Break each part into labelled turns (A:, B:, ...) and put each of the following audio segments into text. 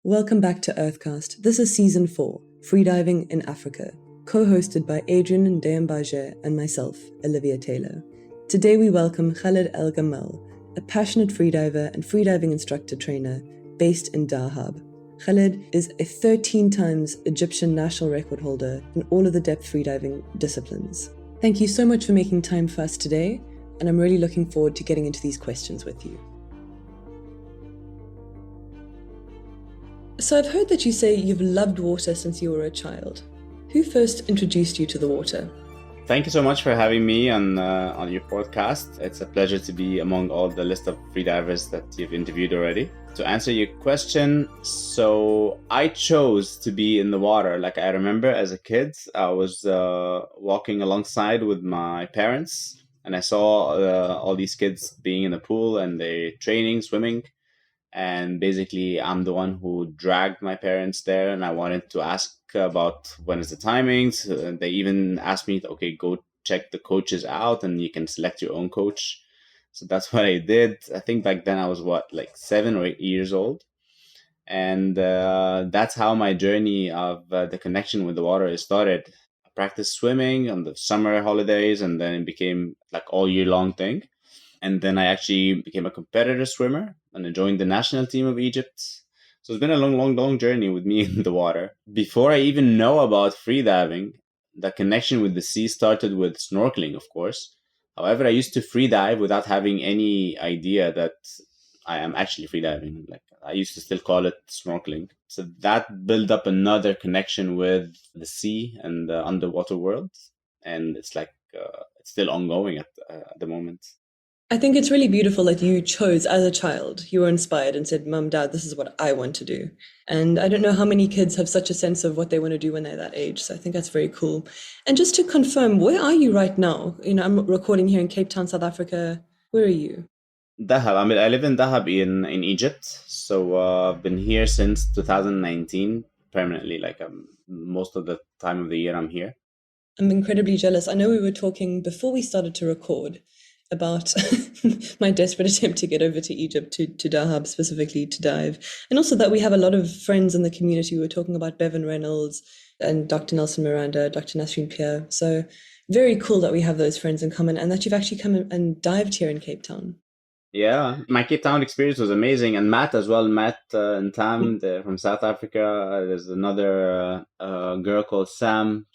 A: Welcome back to Earthcast. This is Season 4, Freediving in Africa, co-hosted by Adrian and Ndayambaje and myself, Olivia Taylor. Today we welcome Khaled ELGammal, a passionate freediver and freediving instructor trainer based in Dahab. Khaled is a 13 times Egyptian national record holder in all of the depth freediving disciplines. Thank you so much for making time for us today, and I'm really looking forward to getting into these questions with you. So I've heard that you say you've loved water since you were a child. Who first introduced you to the water?
B: Thank you so much for having me on your podcast. It's a pleasure to be among all the list of freedivers that you've interviewed already. To answer your question, so I chose to be in the water. Like I remember as a kid, I was walking alongside with my parents and I saw all these kids being in the pool and they training, swimming. And basically, I'm the one who dragged my parents there, and I wanted to ask about when is the timings. They even asked me, okay, go check the coaches out, and you can select your own coach. So that's what I did. I think back then I was like 7 or 8 years old, and that's how my journey of the connection with the water started. I practiced swimming on the summer holidays, and then it became like all year long thing. And then I actually became a competitor swimmer and I joined the national team of Egypt. So it's been a long journey with me in the water. Before I even know about freediving, the connection with the sea started with snorkeling, of course. However, I used to freedive without having any idea that I am actually freediving. Like I used to still call it snorkeling. So that built up another connection with the sea and the underwater world. And it's like, it's still ongoing at the moment.
A: I think it's really beautiful that you chose as a child. You were inspired and said, Mum, Dad, this is what I want to do. And I don't know how many kids have such a sense of what they want to do when they're that age. So I think that's very cool. And just to confirm, where are you right now? I'm recording here in Cape Town, South Africa. Where are you?
B: Dahab. I live in Dahab in Egypt. So I've been here since 2019 permanently. Like most of the time of the year I'm here.
A: I'm incredibly jealous. I know we were talking before we started to record about my desperate attempt to get over to Egypt, to Dahab specifically to dive. And also that we have a lot of friends in the community. We were talking about Bevan Reynolds and Dr. Nelson Miranda, Dr. Nasreen Pierre. So very cool that we have those friends in common and that you've actually come and dived here in Cape Town.
B: Yeah, my Cape Town experience was amazing. And Matt as well, Matt and Tam from South Africa. There's another girl called Sam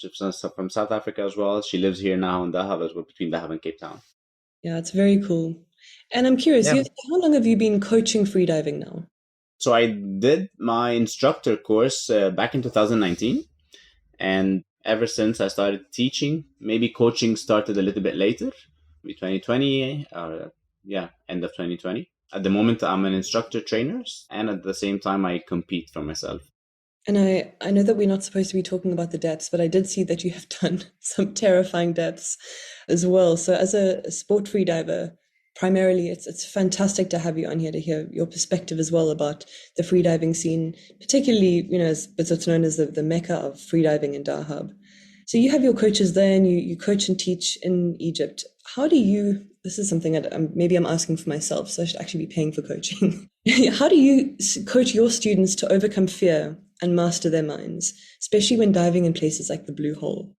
B: from South Africa as well. She lives here now in Dahab as well, between Dahab and Cape Town.
A: Yeah, it's very cool. And I'm curious, how long have you been coaching freediving now?
B: So I did my instructor course back in 2019. And ever since I started teaching, maybe coaching started a little bit later, maybe 2020, end of 2020. At the moment, I'm an instructor trainer, and at the same time, I compete for myself.
A: And I know that we're not supposed to be talking about the depths, but I did see that you have done some terrifying depths as well. So as a sport freediver, primarily, it's fantastic to have you on here to hear your perspective as well about the freediving scene, particularly, as it's known as the mecca of freediving in Dahab. So you have your coaches there and you coach and teach in Egypt. How do you, this is something that maybe I'm asking for myself, so I should actually be paying for coaching. How do you coach your students to overcome fear and master their minds, especially when diving in places like the Blue Hole?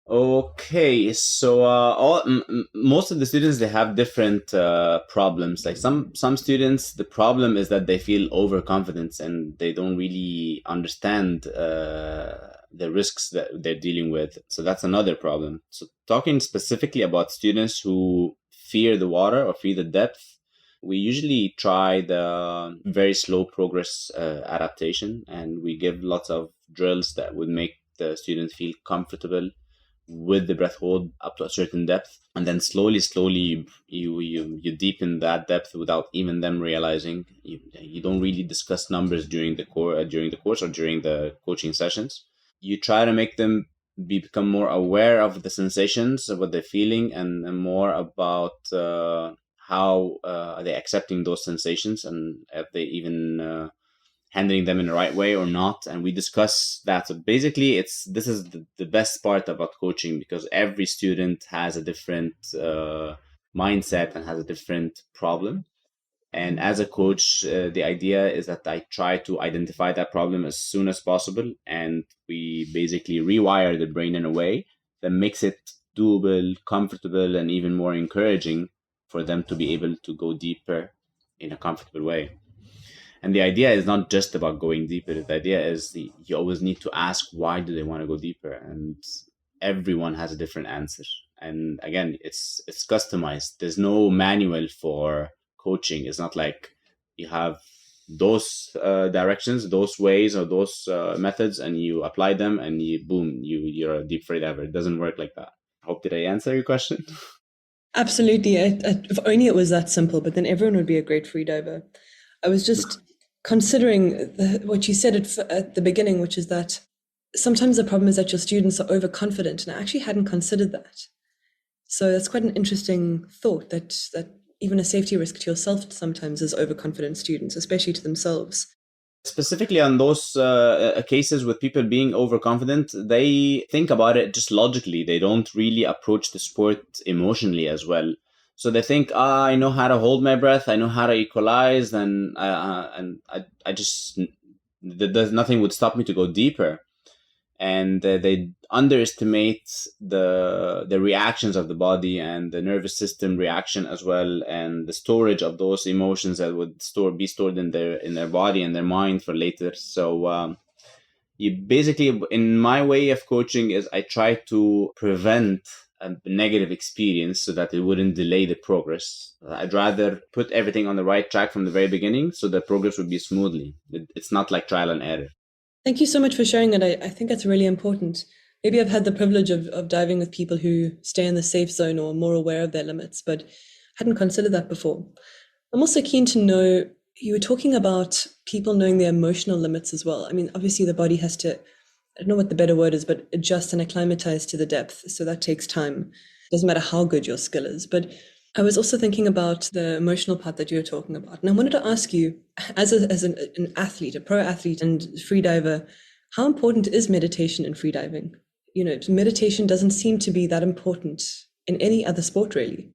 B: Okay, so most of the students, they have different problems. Like some students, the problem is that they feel overconfident and they don't really understand the risks that they're dealing with. So that's another problem. So talking specifically about students who fear the water or fear the depth, we usually try the very slow progress adaptation, and we give lots of drills that would make the students feel comfortable with the breath hold up to a certain depth, and then slowly you deepen that depth without even them realizing. You don't really discuss numbers during the course or during the coaching sessions. You try to make them become more aware of the sensations, of what they're feeling, and more about how are they accepting those sensations, and if they even handling them in the right way or not. And we discuss that. So basically, this is the best part about coaching, because every student has a different mindset and has a different problem. And as a coach, the idea is that I try to identify that problem as soon as possible. And we basically rewire the brain in a way that makes it doable, comfortable, and even more encouraging for them to be able to go deeper in a comfortable way. And the idea is not just about going deeper. The idea is you always need to ask, why do they want to go deeper? And everyone has a different answer. And again, it's customized. There's no manual for coaching. It's not like you have those directions, those ways, or those methods, and you apply them, and you're a deep freediver. It doesn't work like that. Hope did I answer your question?
A: Absolutely. If only it was that simple, but then everyone would be a great freediver. I was just considering what you said at the beginning, which is that sometimes the problem is that your students are overconfident, and I actually hadn't considered that. So that's quite an interesting thought, that even a safety risk to yourself sometimes is overconfident students, especially to themselves.
B: Specifically on those cases with people being overconfident, they think about it just logically. They don't really approach the sport emotionally as well. So they think, I know how to hold my breath, I know how to equalize, and I just there's nothing would stop me to go deeper. And they underestimate the reactions of the body and the nervous system reaction as well, and the storage of those emotions that would be stored in their body and their mind for later. So you basically, in my way of coaching, is I try to prevent a negative experience so that it wouldn't delay the progress. I'd rather put everything on the right track from the very beginning so the progress would be smoothly. It's not like trial and error.
A: Thank you so much for sharing it. I think that's really important. Maybe I've had the privilege of diving with people who stay in the safe zone or are more aware of their limits, but hadn't considered that before. I'm also keen to know, you were talking about people knowing their emotional limits as well. I mean, obviously the body has to, I don't know what the better word is, but adjust and acclimatize to the depth. So that takes time. It doesn't matter how good your skill is. But I was also thinking about the emotional part that you were talking about. And I wanted to ask you, as an athlete, a pro athlete and freediver, how important is meditation in freediving? You know, meditation doesn't seem to be that important in any other sport, really.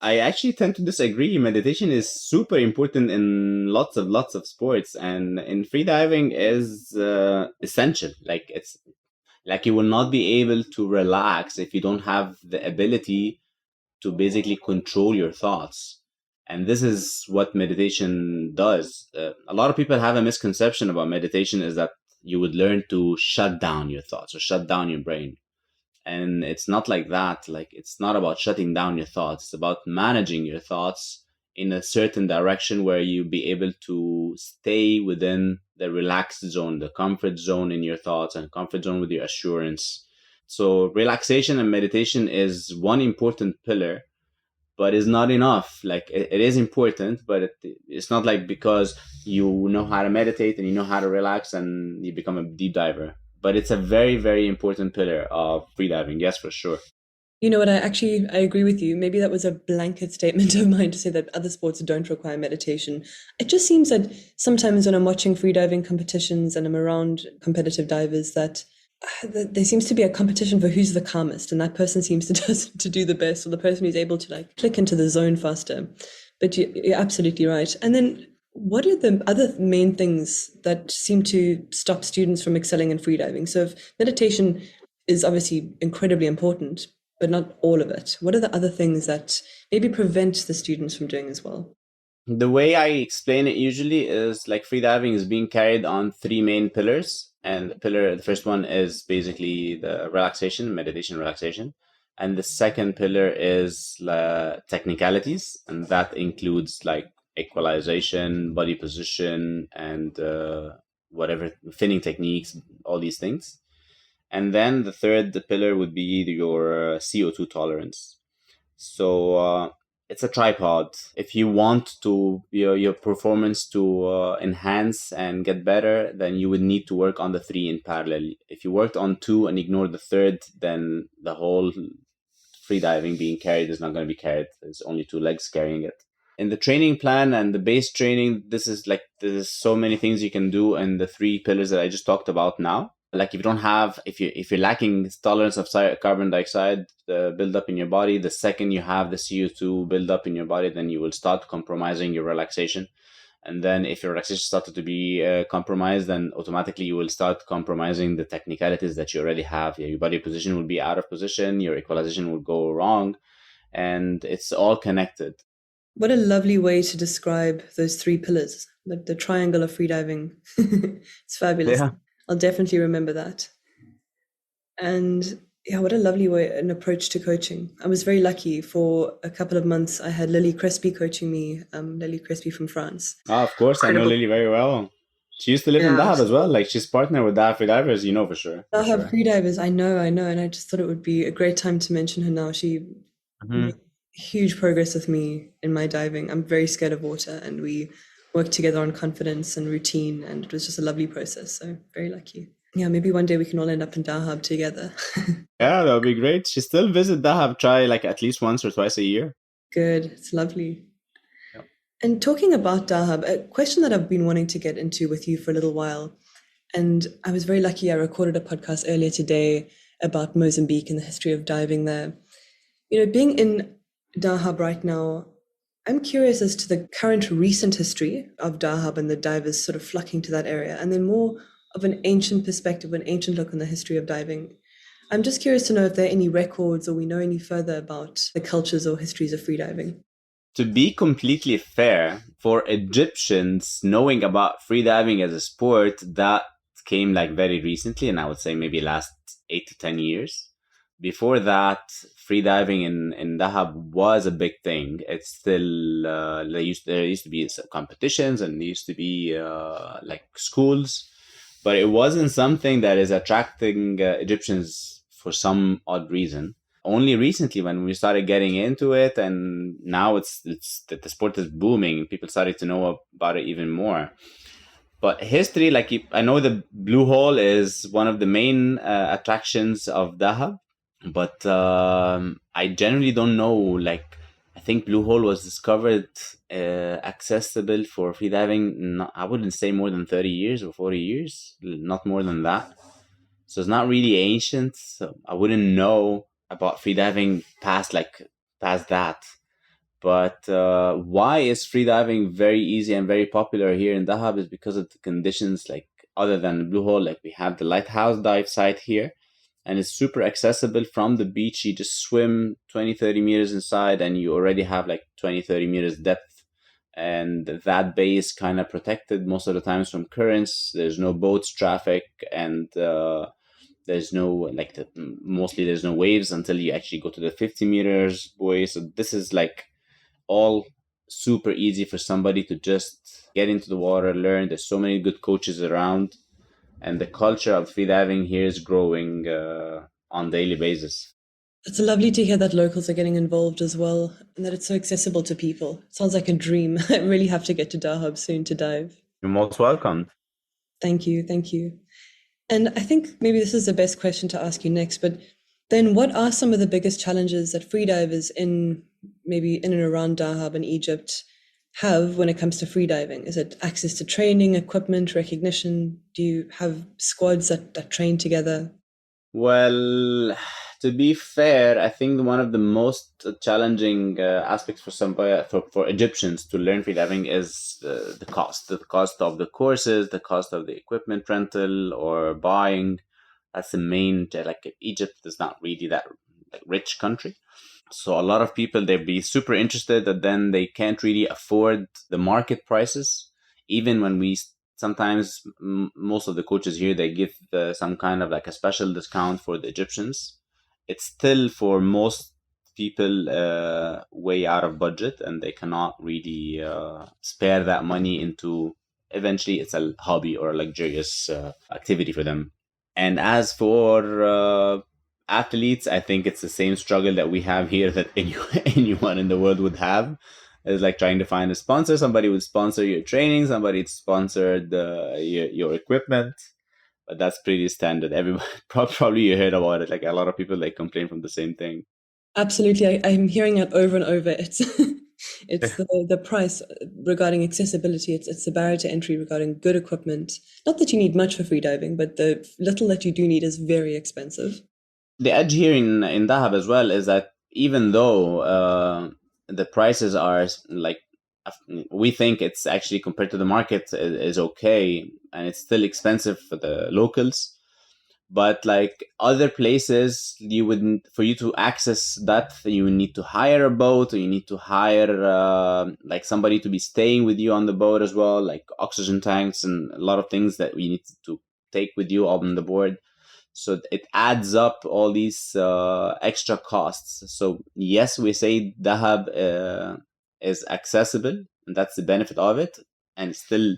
B: I actually tend to disagree. Meditation is super important in lots of sports, and in freediving is essential. Like you will not be able to relax if you don't have the ability to basically control your thoughts. And this is what meditation does. A lot of people have a misconception about meditation, is that you would learn to shut down your thoughts or shut down your brain. And it's not like that. Like, it's not about shutting down your thoughts. It's about managing your thoughts in a certain direction where you be able to stay within the relaxed zone, the comfort zone in your thoughts, and comfort zone with your assurance. So relaxation and meditation is one important pillar, but it's not enough. Like, it is important, but it's not like because you know how to meditate and you know how to relax and you become a deep diver. But it's a very, very important pillar of freediving. Yes, for sure.
A: You know what, I agree with you. Maybe that was a blanket statement of mine to say that other sports don't require meditation. It just seems that sometimes when I'm watching freediving competitions and I'm around competitive divers, that there seems to be a competition for who's the calmest, and that person seems to do the best, or the person who's able to like click into the zone faster. But you're absolutely right. And then what are the other main things that seem to stop students from excelling in freediving? So if meditation is obviously incredibly important, but not all of it, what are the other things that maybe prevent the students from doing as well?
B: The way I explain it usually is like freediving is being carried on three main pillars. And the first one is basically the relaxation, meditation relaxation. And the second pillar is technicalities. And that includes like equalization, body position, and whatever, finning techniques, all these things. And then the third pillar would be your CO2 tolerance. So it's a tripod. If you want to your performance to enhance and get better, then you would need to work on the three in parallel. If you worked on two and ignore the third, then the whole freediving being carried is not going to be carried. There's only two legs carrying it. In the training plan and the base training, there's so many things you can do in the three pillars that I just talked about now. Like if you're lacking tolerance of carbon dioxide build up in your body, the second you have the CO2 build up in your body, then you will start compromising your relaxation. And then if your relaxation started to be compromised, then automatically you will start compromising the technicalities that you already have. Your body position will be out of position, your equalization will go wrong, and it's all connected.
A: What a lovely way to describe those three pillars, the triangle of freediving. It's fabulous.
B: Yeah.
A: I'll definitely remember that. And yeah, what a lovely way, an approach to coaching. I was very lucky. For a couple of months, I had Lily Crespi coaching me, Lily Crespi from France.
B: Of course, I know Lily very well. She used to live in Dahab as well. Like, she's partnered with Dahab Freedivers, you know, for sure.
A: Dahab Freedivers, I know. And I just thought it would be a great time to mention her now. She made huge progress with me in my diving. I'm very scared of water, and we worked together on confidence and routine, and it was just a lovely process. So very lucky. Yeah, maybe one day we can all end up in Dahab together.
B: Yeah, that would be great. She still visit Dahab, try like at least once or twice a year.
A: Good. It's lovely. Yep. And talking about Dahab, a question that I've been wanting to get into with you for a little while, and I was very lucky I recorded a podcast earlier today about Mozambique and the history of diving there. You know, being in Dahab right now, I'm curious as to the current recent history of Dahab and the divers sort of flocking to that area, and then more of an ancient perspective, an ancient look on the history of diving. I'm just curious to know if there are any records or we know any further about the cultures or histories of freediving.
B: To be completely fair, for Egyptians, knowing about freediving as a sport, that came like very recently, and I would say maybe last 8 to 10 years. Before that, freediving in Dahab was a big thing. It's still, there used to be some competitions, and there used to be like schools, but it wasn't something that is attracting Egyptians for some odd reason. Only recently, when we started getting into it, and now it's that the sport is booming, people started to know about it even more. But history, like I know the Blue Hole is one of the main attractions of Dahab, but I generally don't know. Like, I think Blue Hole was discovered accessible for freediving, I wouldn't say more than 30 years or 40 years, not more than that. So it's not really ancient. So I wouldn't know about freediving past that. But why is freediving very easy and very popular here in Dahab is because of the conditions. Like, other than the Blue Hole, like we have the Lighthouse dive site here, and it's super accessible from the beach. You just swim 20-30 meters inside, and you already have like 20-30 meters depth, and that bay is kind of protected most of the times from currents. There's no boats traffic, and there's no mostly there's no waves until you actually go to the 50 meters buoy. So this is like all super easy for somebody to just get into the water, learn. There's so many good coaches around, and the culture of freediving here is growing on a daily basis.
A: It's lovely to hear that locals are getting involved as well, and that it's so accessible to people. It sounds like a dream. I really have to get to Dahab soon to dive.
B: You're most welcome.
A: Thank you. And I think maybe this is the best question to ask you next, but then what are some of the biggest challenges that freedivers in and around Dahab and Egypt have when it comes to freediving? Is it access to training, equipment, recognition? Do you have squads that train together?
B: Well, to be fair, I think one of the most challenging aspects for Egyptians to learn freediving is the cost of the courses, the cost of the equipment rental or buying. That's the main. Like, Egypt is not really that rich country, so a lot of people, they'd be super interested, but then they can't really afford the market prices. Even when sometimes most of the coaches here, they give some kind of like a special discount for the Egyptians. It's still for most people way out of budget, and they cannot really spare that money into. Eventually, it's a hobby or a luxurious activity for them. And as for athletes, I think it's the same struggle that we have here that anyone in the world would have. It's like trying to find a sponsor. Somebody would sponsor your training, somebody sponsored your equipment, but that's pretty standard. Everybody probably you heard about it. Like, a lot of people complain from the same thing.
A: Absolutely, I'm hearing it over and over. It's the price regarding accessibility. It's the barrier to entry regarding good equipment. Not that you need much for freediving, but the little that you do need is very expensive.
B: The edge here in Dahab as well is that even though the prices are like, we think it's actually compared to the market is okay, and it's still expensive for the locals. But like other places, you wouldn't, for you to access that, you need to hire a boat, or you need to hire like somebody to be staying with you on the boat as well, like oxygen tanks and a lot of things that we need to take with you on the board. So it adds up all these extra costs. So yes, we say Dahab is accessible, and that's the benefit of it. And still,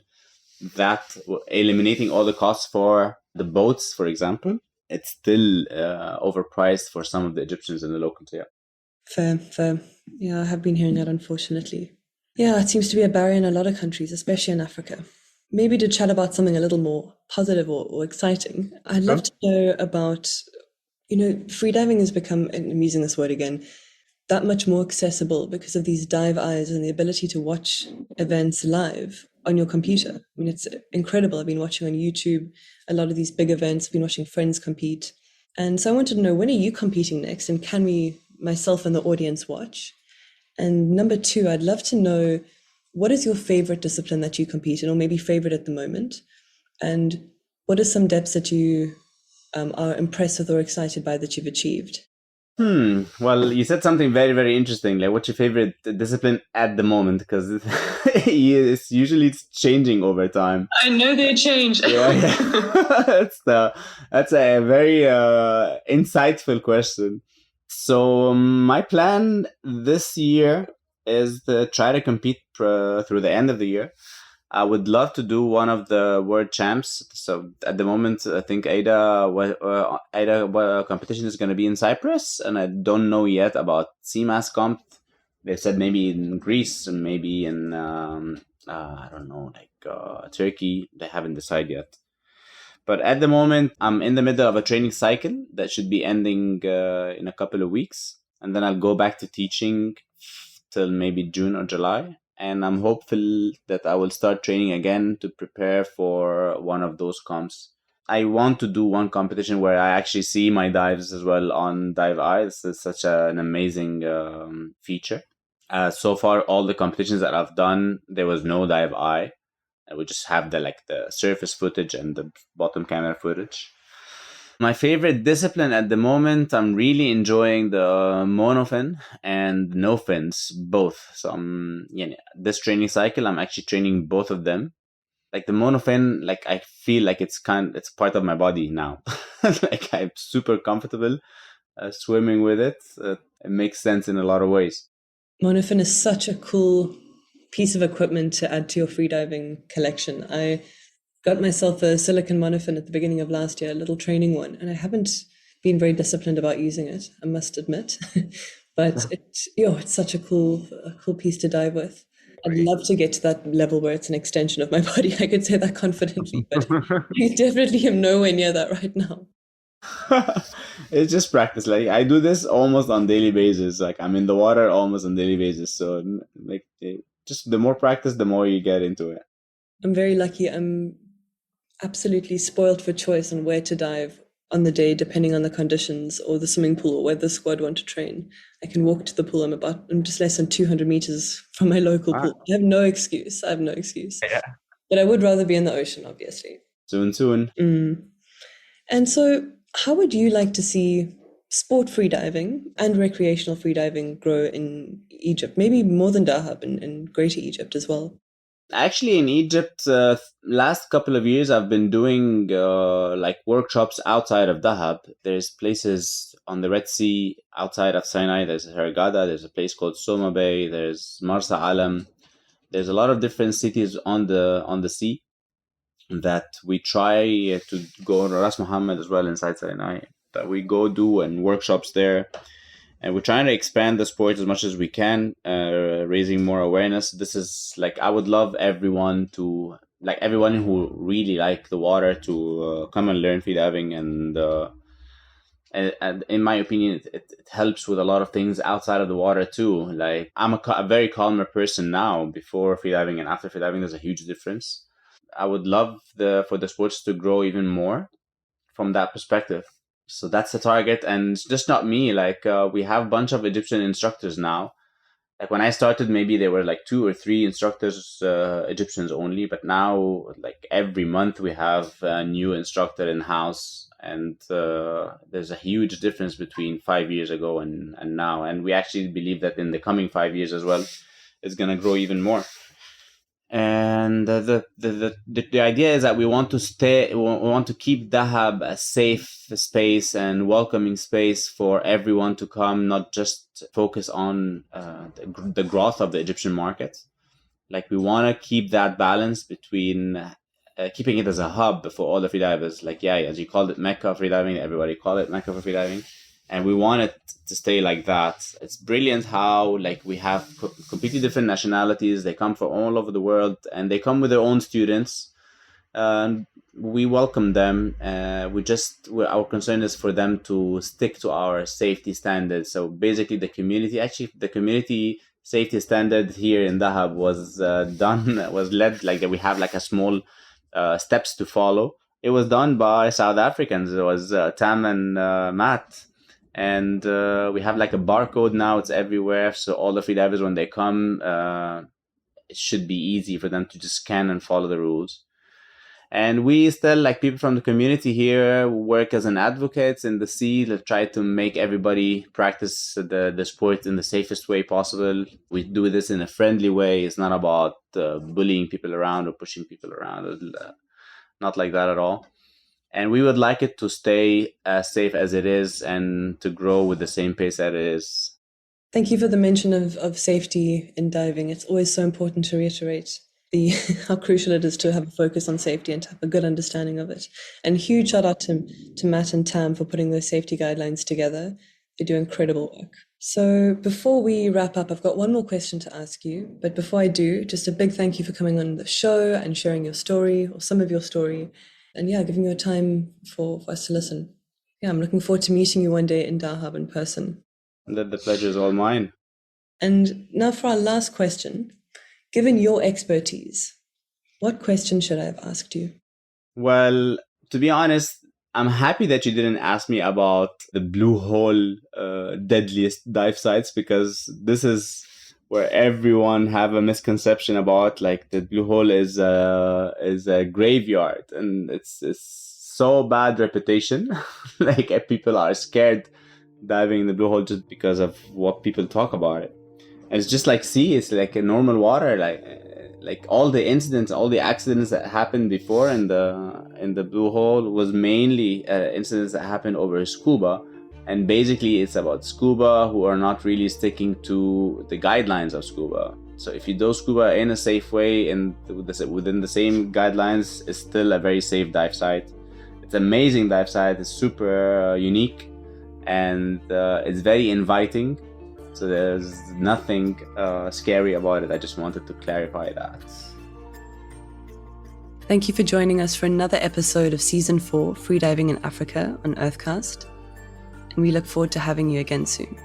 B: that eliminating all the costs for the boats, for example, it's still overpriced for some of the Egyptians and the locals. Yeah.
A: Fair. Yeah, I have been hearing that, unfortunately. Yeah, it seems to be a barrier in a lot of countries, especially in Africa. Maybe to chat about something a little more positive or exciting, I'd love to know about, freediving has become, and I'm using this word again, that much more accessible because of these dive eyes and the ability to watch events live on your computer. I mean, it's incredible. I've been watching on YouTube a lot of these big events. I've been watching friends compete. And so I wanted to know, when are you competing next? And can we, myself and the audience, watch? And number two, I'd love to know, what is your favorite discipline that you compete in, or maybe favorite at the moment? And what are some depths that you are impressed with or excited by that you've achieved?
B: Well, you said something very, very interesting. Like, what's your favorite discipline at the moment? Because it's usually changing over time.
A: I know they change.
B: Yeah. That's a very insightful question. So my plan this year is to try to compete through the end of the year. I would love to do one of the world champs. So at the moment, I think AIDA competition is going to be in Cyprus, and I don't know yet about CMAS comp. They said maybe in Greece and maybe in I don't know, like Turkey. They haven't decided yet. But at the moment, I'm in the middle of a training cycle that should be ending in a couple of weeks, and then I'll go back to teaching till maybe June or July. And I'm hopeful that I will start training again to prepare for one of those comps. I want to do one competition where I actually see my dives as well on Dive Eye. This is such an amazing feature. So far, all the competitions that I've done, there was no Dive Eye. I would just have the surface footage and the bottom camera footage. My favorite discipline at the moment, I'm really enjoying the monofin and no fins, both. So this training cycle, I'm actually training both of them. Like the monofin, like I feel like it's part of my body now. Like I'm super comfortable swimming with it. It makes sense in a lot of ways.
A: Monofin is such a cool piece of equipment to add to your freediving collection. I got myself a silicon monofin at the beginning of last year, a little training one, and I haven't been very disciplined about using it, I must admit. But it's such a cool piece to dive with. I'd love to get to that level where it's an extension of my body. I could say that confidently, but I definitely am nowhere near that right now.
B: It's just practice. Like I do this almost on daily basis. Like I'm in the water almost on daily basis. So like just the more practice, the more you get into it.
A: I'm very lucky. I'm absolutely spoiled for choice on where to dive on the day, depending on the conditions or the swimming pool or where the squad want to train. I can walk to the pool. I'm just less than 200 meters from my local pool. I have no excuse. Yeah. But I would rather be in the ocean, obviously.
B: Soon.
A: And so how would you like to see sport freediving and recreational freediving grow in Egypt? Maybe more than Dahab, in Greater Egypt as well.
B: Actually, in Egypt, last couple of years, I've been doing workshops outside of Dahab. There's places on the Red Sea outside of Sinai. There's Hurghada. There's a place called Soma Bay. There's Marsa Alam. There's a lot of different cities on the sea that we try to go. Ras Muhammad as well inside Sinai that we go do and workshops there. And we're trying to expand the sport as much as we can, raising more awareness. This is I would love everyone who really like the water to come and learn freediving And in my opinion, it helps with a lot of things outside of the water too. Like I'm a very calmer person now. Before freediving and after freediving, there's a huge difference. I would love for the sports to grow even more from that perspective. So that's the target, and it's just not me. Like we have a bunch of Egyptian instructors now. Like when I started, maybe there were like 2 or 3 instructors, Egyptians only. But now, like every month, we have a new instructor in house, and there's a huge difference between 5 years ago and now. And we actually believe that in the coming 5 years as well, it's gonna grow even more. And the idea is that we want to keep Dahab a safe space and welcoming space for everyone to come, not just focus on the growth of the Egyptian market. Like we want to keep that balance between keeping it as a hub for all the freedivers. Like as you called it Mecca of freediving, everybody call it Mecca for freediving. And we want it to stay like that. It's brilliant how like we have completely different nationalities. They come from all over the world, and they come with their own students. We welcome them. Our concern is for them to stick to our safety standards. So basically, the community safety standard here in Dahab was led, like we have like a small steps to follow. It was done by South Africans. It was Tam and Matt. And we have like a barcode now. It's everywhere. So all the freedivers, when they come, it should be easy for them to just scan and follow the rules. And we still, like people from the community here, work as an advocates in the sea to try to make everybody practice the sport in the safest way possible. We do this in a friendly way. It's not about bullying people around or pushing people around. Not like that at all. And we would like it to stay as safe as it is and to grow with the same pace that it is.
A: Thank you for the mention of safety in diving. It's always so important to reiterate how crucial it is to have a focus on safety and to have a good understanding of it. And huge shout out to Matt and Tam for putting those safety guidelines together. They do incredible work. So before we wrap up, I've got one more question to ask you. But before I do, just a big thank you for coming on the show and sharing your story or some of your story. And giving you a time for us to listen. I'm looking forward to meeting you one day in Dahab in person.
B: The pleasure is all mine.
A: And now for our last question. Given your expertise, what question should I have asked you?
B: Well, to be honest, I'm happy that you didn't ask me about the Blue Hole deadliest dive sites, because this is where everyone have a misconception about. Like the Blue Hole is a graveyard, and it's so bad reputation. Like people are scared diving in the Blue Hole just because of what people talk about it. And it's just like sea. It's like a normal water. Like all the incidents, all the accidents that happened before in the Blue Hole was mainly incidents that happened over scuba. And basically, it's about scuba who are not really sticking to the guidelines of scuba. So if you do scuba in a safe way and within the same guidelines, it's still a very safe dive site. It's an amazing dive site. It's super unique, and it's very inviting. So there's nothing scary about it. I just wanted to clarify that.
A: Thank you for joining us for another episode of Season 4, Freediving in Africa on Earthcast. And we look forward to having you again soon.